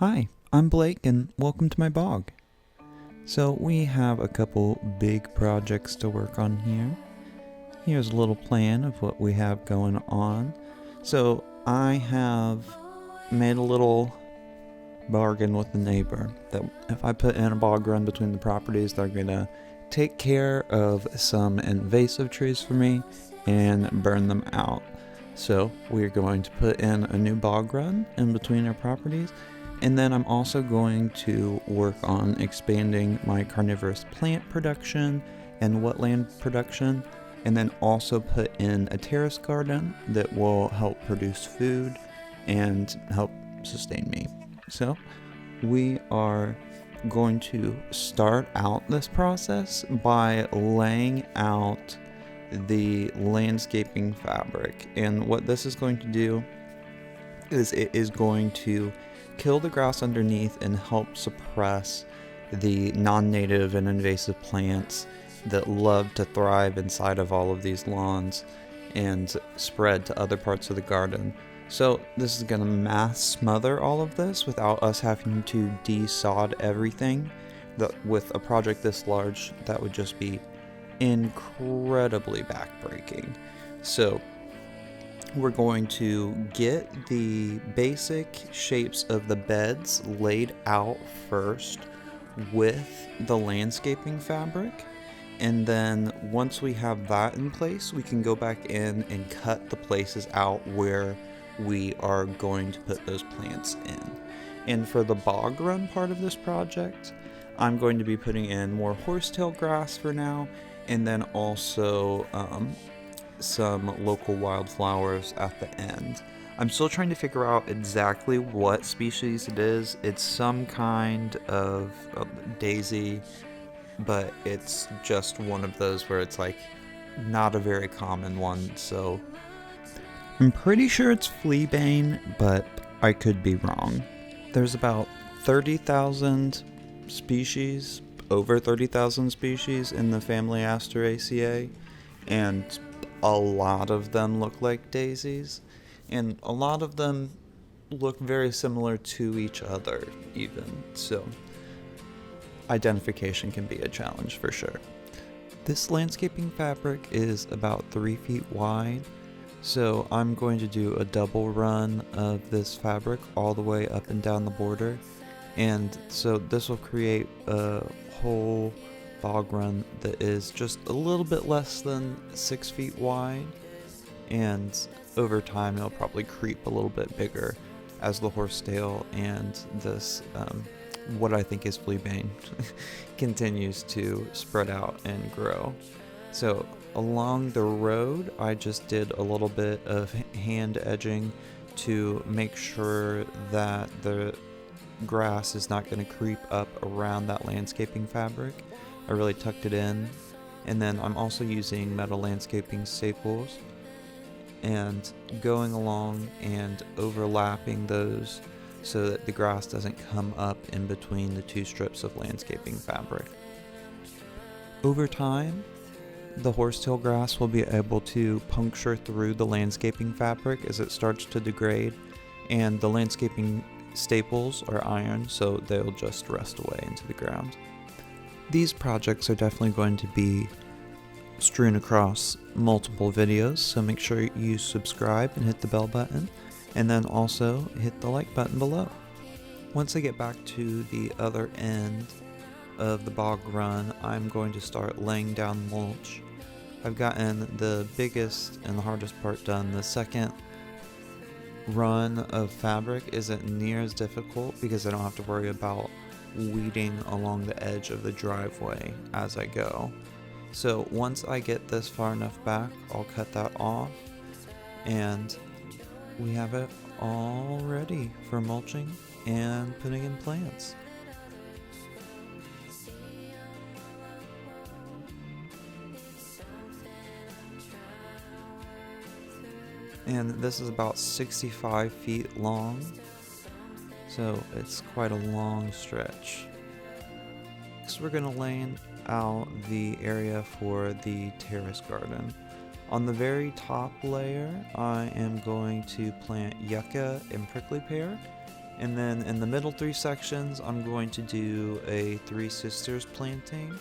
Hi, I'm Blake and welcome to my blog. So we have a couple big projects to work on here. Here's a little plan of what we have going on. So I have made a little bargain with the neighbor that if I put in a bog run between the properties, they're gonna take care of some invasive trees for me and burn them out. So we're going to put in a new bog run in between our properties. And then I'm also going to work on expanding my carnivorous plant production and wetland production, and then also put in a terrace garden that will help produce food and help sustain me. So we are going to start out this process by laying out the landscaping fabric. And what this is going to do is it is going to kill the grass underneath and help suppress the non-native and invasive plants that love to thrive inside of all of these lawns and spread to other parts of the garden. So this is going to mass smother all of this without us having to de-sod everything. With a project this large, that would just be incredibly backbreaking. So we're going to get the basic shapes of the beds laid out first with the landscaping fabric. And then once we have that in place, we can go back in and cut the places out where we are going to put those plants in. And for the bog run part of this project, I'm going to be putting in more horsetail grass for now, and then also some local wildflowers at the end. I'm still trying to figure out exactly what species it is. It's some kind of daisy, but it's just one of those where it's like not a very common one, so I'm pretty sure it's fleabane, but I could be wrong. There's about 30,000 species, over 30,000 species in the family Asteraceae, and a lot of them look like daisies, and a lot of them look very similar to each other even, so identification can be a challenge for sure. This landscaping fabric is about 3 feet wide, so I'm going to do a double run of this fabric all the way up and down the border, and so this will create a whole bog run that is just a little bit less than 6 feet wide, and over time it'll probably creep a little bit bigger as the horsetail and this what I think is fleabane continues to spread out and grow. So along the road I just did a little bit of hand edging to make sure that the grass is not going to creep up around that landscaping fabric. I really tucked it in, and then I'm also using metal landscaping staples and going along and overlapping those so that the grass doesn't come up in between the two strips of landscaping fabric. Over time, the horsetail grass will be able to puncture through the landscaping fabric as it starts to degrade, and the landscaping staples are iron, so they'll just rust away into the ground. These projects are definitely going to be strewn across multiple videos, so make sure you subscribe and hit the bell button, and then also hit the like button below. Once I get back to the other end of the bog run, I'm going to start laying down mulch. I've gotten the biggest and the hardest part done. The second run of fabric isn't near as difficult because I don't have to worry about weeding along the edge of the driveway as I go. So once I get this far enough back, I'll cut that off, and we have it all ready for mulching and putting in plants. And this is about 65 feet long, so it's quite a long stretch. Next we're going to lay out the area for the terrace garden. On the very top layer, I am going to plant yucca and prickly pear, And then in the middle 3 sections, I'm going to do a Three Sisters planting.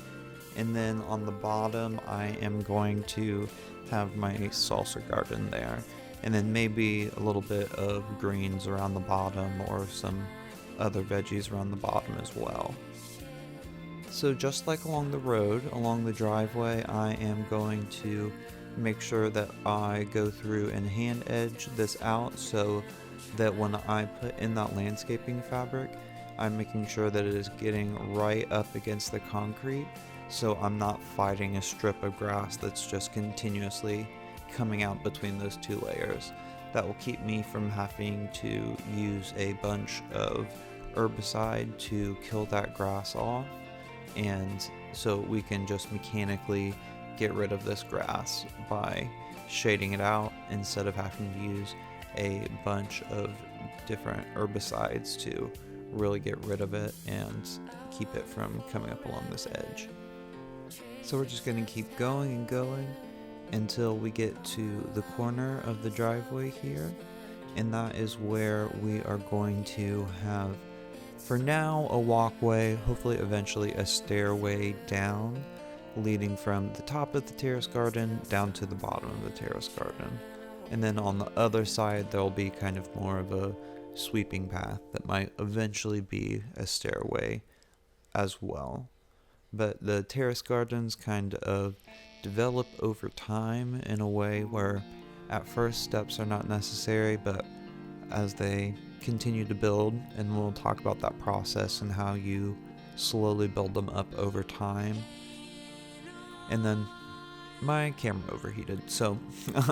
And then on the bottom, I am going to have my salsa garden there. And then maybe a little bit of greens around the bottom or some other veggies around the bottom as well. So just like along the road, along the driveway, I am going to make sure that I go through and hand edge this out so that when I put in that landscaping fabric, I'm making sure that it is getting right up against the concrete, so I'm not fighting a strip of grass that's just continuously coming out between those 2 layers. That will keep me from having to use a bunch of herbicide to kill that grass off, and so we can just mechanically get rid of this grass by shading it out instead of having to use a bunch of different herbicides to really get rid of it and keep it from coming up along this edge. So we're just going to keep going and going until we get to the corner of the driveway here, and that is where we are going to have, for now, a walkway, hopefully eventually a stairway down, leading from the top of the terrace garden down to the bottom of the terrace garden. And then on the other side, there'll be kind of more of a sweeping path that might eventually be a stairway as well. But the terrace gardens kind of develop over time in a way where at first steps are not necessary, but as they continue to build, and we'll talk about that process and how you slowly build them up over time. And then my camera overheated, so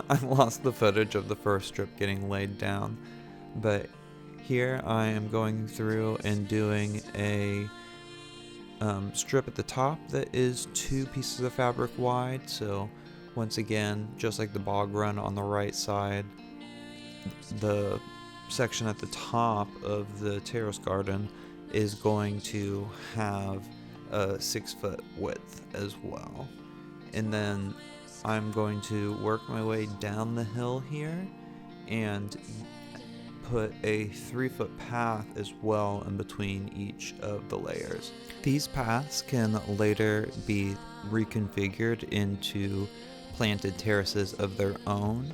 I lost the footage of the first strip getting laid down. But here I am going through and doing a strip at the top that is 2 pieces of fabric wide. So once again, just like the bog run on the right side, the section at the top of the terrace garden is going to have a 6-foot width as well. And then I'm going to work my way down the hill here and put a 3-foot path as well in between each of the layers. These paths can later be reconfigured into planted terraces of their own.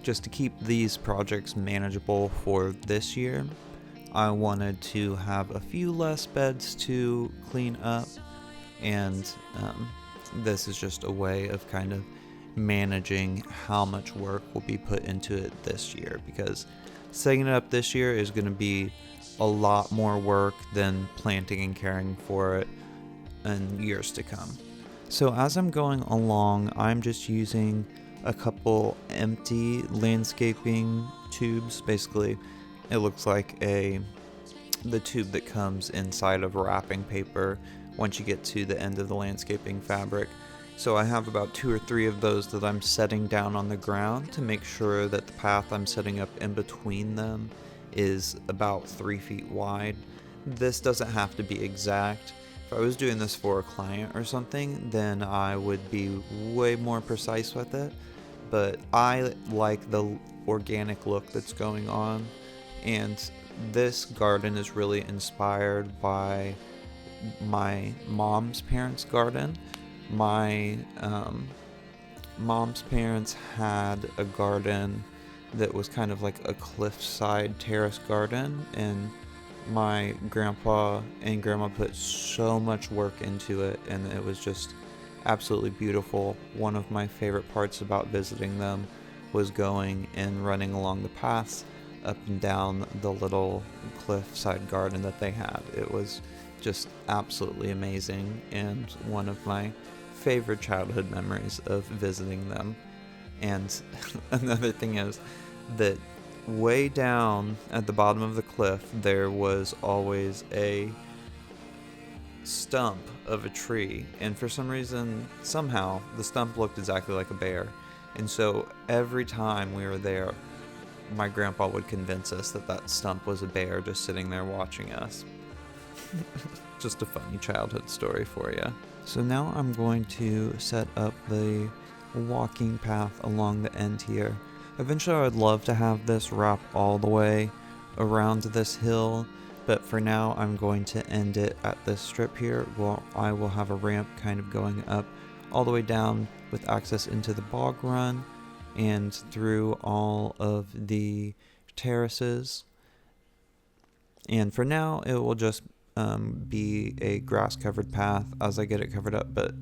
Just to keep these projects manageable for this year, I wanted to have a few less beds to clean up, and this is just a way of kind of managing how much work will be put into it this year, because setting it up this year is going to be a lot more work than planting and caring for it in years to come. So as I'm going along, I'm just using a couple empty landscaping tubes. Basically, it looks like the tube that comes inside of wrapping paper once you get to the end of the landscaping fabric. So I have about 2 or 3 of those that I'm setting down on the ground to make sure that the path I'm setting up in between them is about 3 feet wide. This doesn't have to be exact. If I was doing this for a client or something, then I would be way more precise with it. But I like the organic look that's going on, and this garden is really inspired by my mom's parents' garden. My mom's parents had a garden that was kind of like a cliffside terrace garden, and my grandpa and grandma put so much work into it, and it was just absolutely beautiful. One of my favorite parts about visiting them was going and running along the paths up and down the little cliffside garden that they had. It was just absolutely amazing, and one of my favorite childhood memories of visiting them. And another thing is that way down at the bottom of the cliff, there was always a stump of a tree, and for some reason, somehow, the stump looked exactly like a bear. And so every time we were there, my grandpa would convince us that that stump was a bear just sitting there watching us. Just a funny childhood story for you. So now I'm going to set up the walking path along the end here. Eventually I would love to have this wrap all the way around this hill, but for now I'm going to end it at this strip here. Well, I will have a ramp kind of going up all the way down with access into the bog run and through all of the terraces. And for now it will just be a grass covered path as I get it covered up, but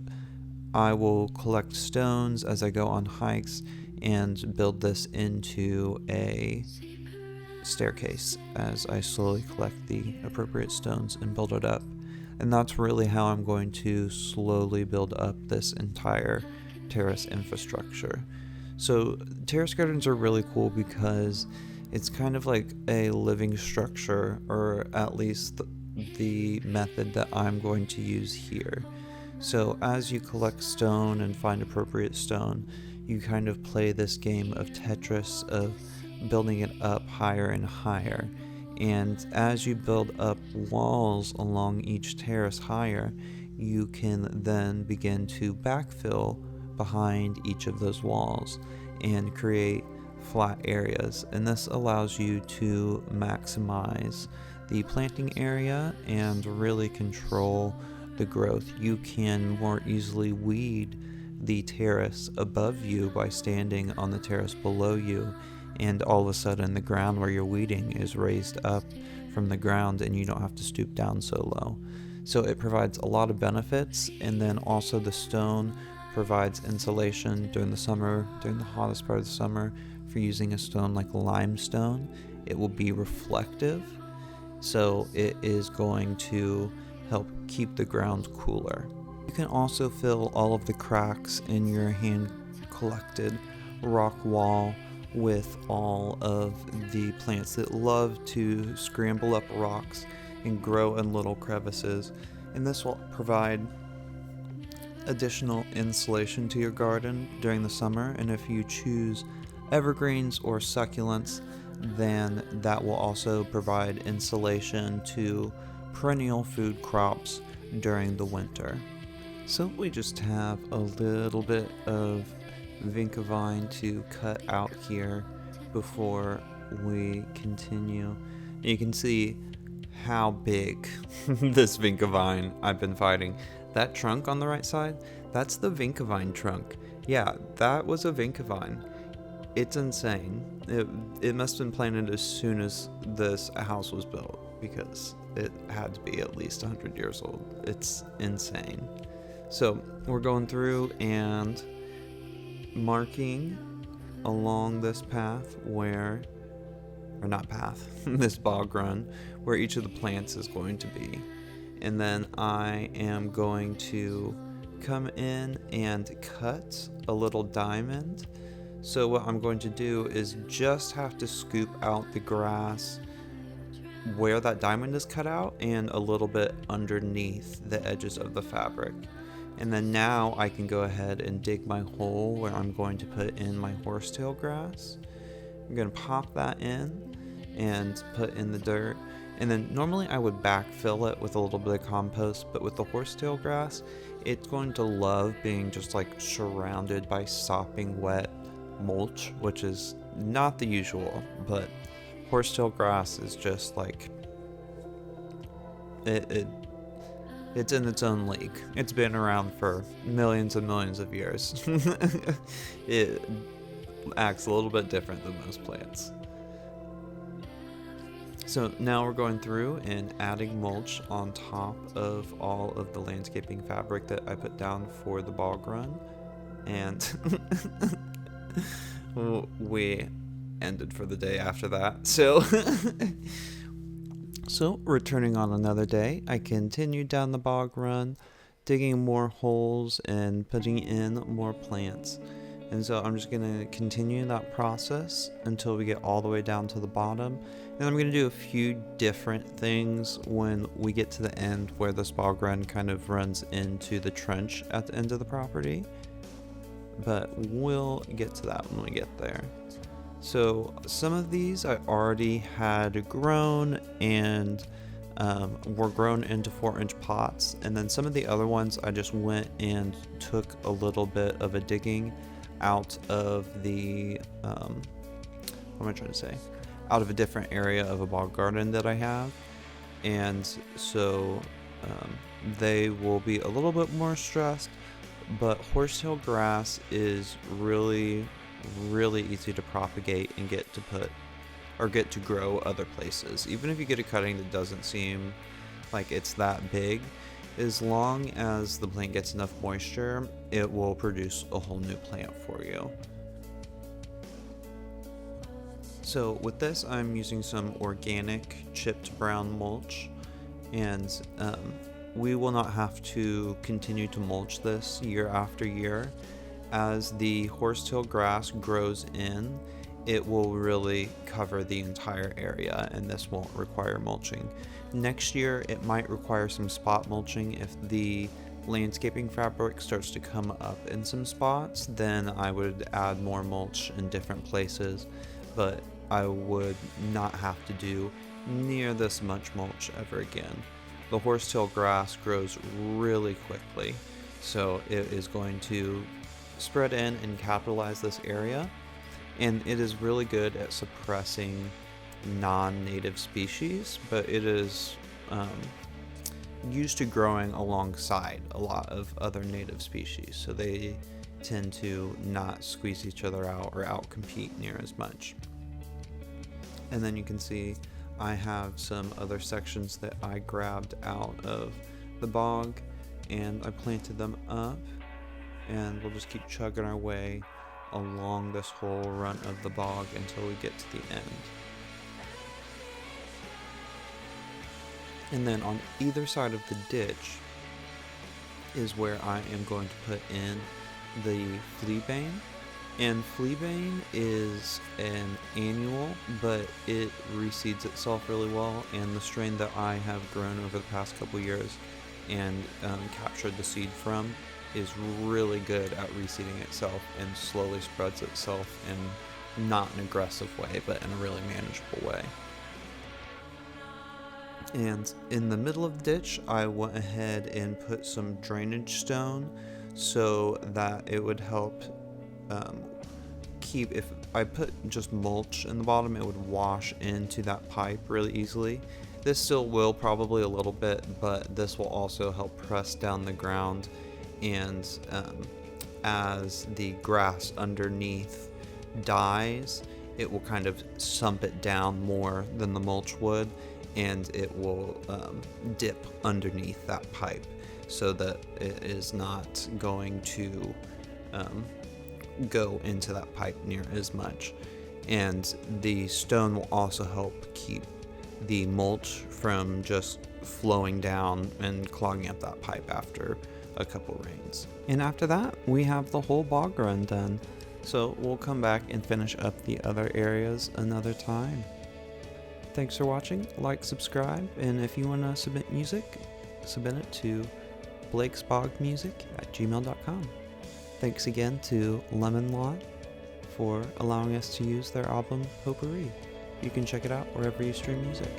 I will collect stones as I go on hikes and build this into a staircase as I slowly collect the appropriate stones and build it up. And that's really how I'm going to slowly build up this entire terrace infrastructure. So terrace gardens are really cool because it's kind of like a living structure, or at least the method that I'm going to use here. So as you collect stone and find appropriate stone, you kind of play this game of Tetris of building it up higher and higher. And as you build up walls along each terrace higher, you can then begin to backfill behind each of those walls and create flat areas. And this allows you to maximize the planting area and really control the growth. You can more easily weed the terrace above you by standing on the terrace below you, and all of a sudden the ground where you're weeding is raised up from the ground and you don't have to stoop down so low. So it provides a lot of benefits. And then also the stone provides insulation during the summer, during the hottest part of the summer. For using a stone like limestone, it will be reflective, so it is going to help keep the ground cooler. You can also fill all of the cracks in your hand collected rock wall with all of the plants that love to scramble up rocks and grow in little crevices, and this will provide additional insulation to your garden during the summer. And if you choose evergreens or succulents, then that will also provide insulation to perennial food crops during the winter. So we just have a little bit of vinca vine to cut out here before we continue. You can see how big this vinca vine I've been fighting. That trunk on the right side, that's the vinca vine trunk. Yeah, that was a vinca vine. It's insane. It must have been planted as soon as this house was built, because it had to be at least 100 years old. It's insane. So we're going through and marking along this path this bog run, where each of the plants is going to be. And then I am going to come in and cut a little diamond. So what I'm going to do is just have to scoop out the grass where that diamond is cut out and a little bit underneath the edges of the fabric. And then now I can go ahead and dig my hole where I'm going to put in my horsetail grass. I'm going to pop that in and put in the dirt. And then normally I would backfill it with a little bit of compost, but with the horsetail grass, it's going to love being just like surrounded by sopping wet mulch, which is not the usual, but horsetail grass is just like it's in its own league. It's been around for millions and millions of years. It acts a little bit different than most plants. So now we're going through and adding mulch on top of all of the landscaping fabric that I put down for the bog run, and we ended for the day after that. So returning on another day, I continued down the bog run, digging more holes and putting in more plants. And so I'm just going to continue that process until we get all the way down to the bottom. And I'm going to do a few different things when we get to the end where this bog run kind of runs into the trench at the end of the property. But we'll get to that when we get there. So some of these I already had grown and were grown into 4-inch pots. And then some of the other ones I just went and took a little bit of a digging out of the, out of a different area of a bog garden that I have, and so they will be a little bit more stressed. But horsetail grass is really easy to propagate and get to grow other places. Even if you get a cutting that doesn't seem like it's that big, as long as the plant gets enough moisture, it will produce a whole new plant for you. So with this, I'm using some organic chipped brown mulch, and we will not have to continue to mulch this year after year. As the horsetail grass grows in, it will really cover the entire area, and this won't require mulching. Next year, it might require some spot mulching. If the landscaping fabric starts to come up in some spots, then I would add more mulch in different places, but I would not have to do near this much mulch ever again. The horsetail grass grows really quickly, so it is going to spread in and capitalize this area, and it is really good at suppressing non-native species, but it is used to growing alongside a lot of other native species, so they tend to not squeeze each other out or outcompete near as much. And then you can see I have some other sections that I grabbed out of the bog and I planted them up, and we'll just keep chugging our way along this whole run of the bog until we get to the end. And then on either side of the ditch is where I am going to put in the fleabane. And fleabane is an annual, but it reseeds itself really well, and the strain that I have grown over the past couple years and captured the seed from is really good at reseeding itself and slowly spreads itself in not an aggressive way, but in a really manageable way. And in the middle of the ditch, I went ahead and put some drainage stone so that it would help if I put just mulch in the bottom, it would wash into that pipe really easily. This still will probably a little bit, but this will also help press down the ground, and as the grass underneath dies, it will kind of sump it down more than the mulch would, and it will dip underneath that pipe so that it is not going to go into that pipe near as much. And the stone will also help keep the mulch from just flowing down and clogging up that pipe after a couple rains. And after that, we have the whole bog run done. So we'll come back and finish up the other areas another time. Thanks for watching. Like, subscribe, and if you want to submit music, submit it to blakesbogmusic@gmail.com. Thanks again to Lemon Lot for allowing us to use their album Potpourri. You can check it out wherever you stream music.